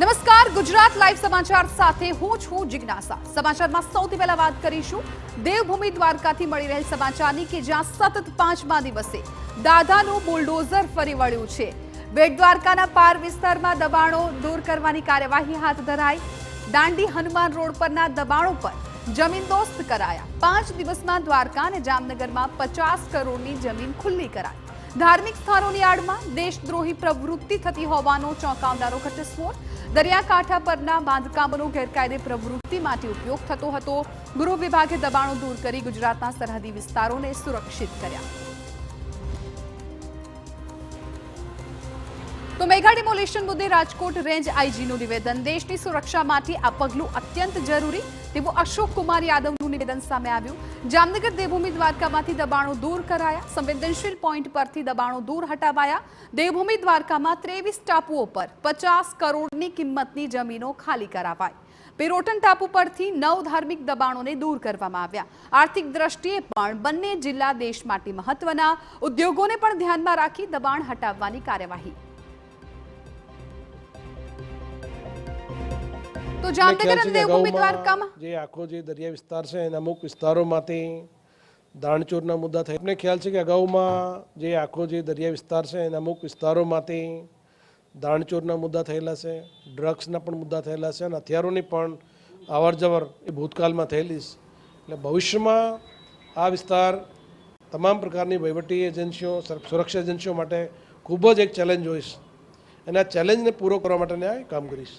નમસ્કાર, ગુજરાત લાઈવ સમાચાર સાથે હું છું જિજ્ઞાસા। સમાચારમાં સૌથી પહેલા વાત કરીશું દેવભૂમિ દ્વારકાથી મળી રહેલ સમાચારની કે જ્યાં સતત 5મા દિવસે દાદાનું બુલડોઝર ફરી વળ્યું છે। બેટ દ્વારકાના પાર વિસ્તારમાં દબાણો દૂર કરવાની કાર્યવાહી હાથ ધરાઈ। દાંડી હનુમાન રોડ પરના દબાણો પર જમીનદોસ્ત કરાયા। 5 દિવસમાં દ્વારકા અને જામનગરમાં 50 કરોડની જમીન ખુલ્લી કરાઈ। ધાર્મિક સ્થાનોની આડમાં દેશદ્રોહી પ્રવૃત્તિ થતી હોવાનો ચોંકાવનારો ઘટસ્ફોટ। દરિયાકાંઠા પરના બાંધકામોનો ગેરકાયદે પ્રવૃત્તિ માટે ઉપયોગ થતો હતો। ગૃહ વિભાગે દબાણો દૂર કરી ગુજરાતના સરહદી વિસ્તારોને સુરક્ષિત કર્યા। તો મેગા ડિમોલેશન મુદ્દે રાજકોટ રેન્જ આઈજીનું નિવેદન। દેશની સુરક્ષા માટે આ પગલું અત્યંત જરૂરી તેવું અશોક કુમાર યાદવનું નિવેદન સામે આવ્યું। જામનગર દેવભૂમિ દ્વારકામાંથી દબાણો દૂર કરાયા। સંવેદનશીલ પોઈન્ટ પરથી દબાણો દૂર હટાવાયા। દેવભૂમિ દ્વારકામાં 23 ટાપુઓ પર 50 કરોડની કિંમતની જમીનો ખાલી કરાવાઈ। પેરોટન ટાપુ પરથી 9 ધાર્મિક દબાણોને દૂર કરવામાં આવ્યા। આર્થિક દ્રષ્ટિએ પણ બંને જિલ્લા દેશ માટે મહત્વના। ઉદ્યોગોને પણ ધ્યાનમાં રાખી દબાણ હટાવવાની કાર્યવાહી। તો જામનગર અને દેવભૂમિ દ્વારકામાં જે આખો જે દરિયા વિસ્તાર છે એના અમુક વિસ્તારોમાંથી દાણચોરના મુદ્દા થાય। આપણે ખ્યાલ છે કે અગાઉમાં જે આખો જે દરિયા વિસ્તાર છે એના અમુક વિસ્તારોમાંથી દાણચોરના મુદ્દા થયેલા છે, ડ્રગ્સના પણ મુદ્દા થયેલા છે અને હથિયારોની પણ અવરજવર એ ભૂતકાળમાં થયેલી છે। એટલે ભવિષ્યમાં આ વિસ્તાર તમામ પ્રકારની વહીવટી એજન્સીઓ, સુરક્ષા એજન્સીઓ માટે ખૂબ જ એક ચેલેન્જ હોય છે અને આ ચેલેન્જને પૂરો કરવા માટે કામ કરીશ।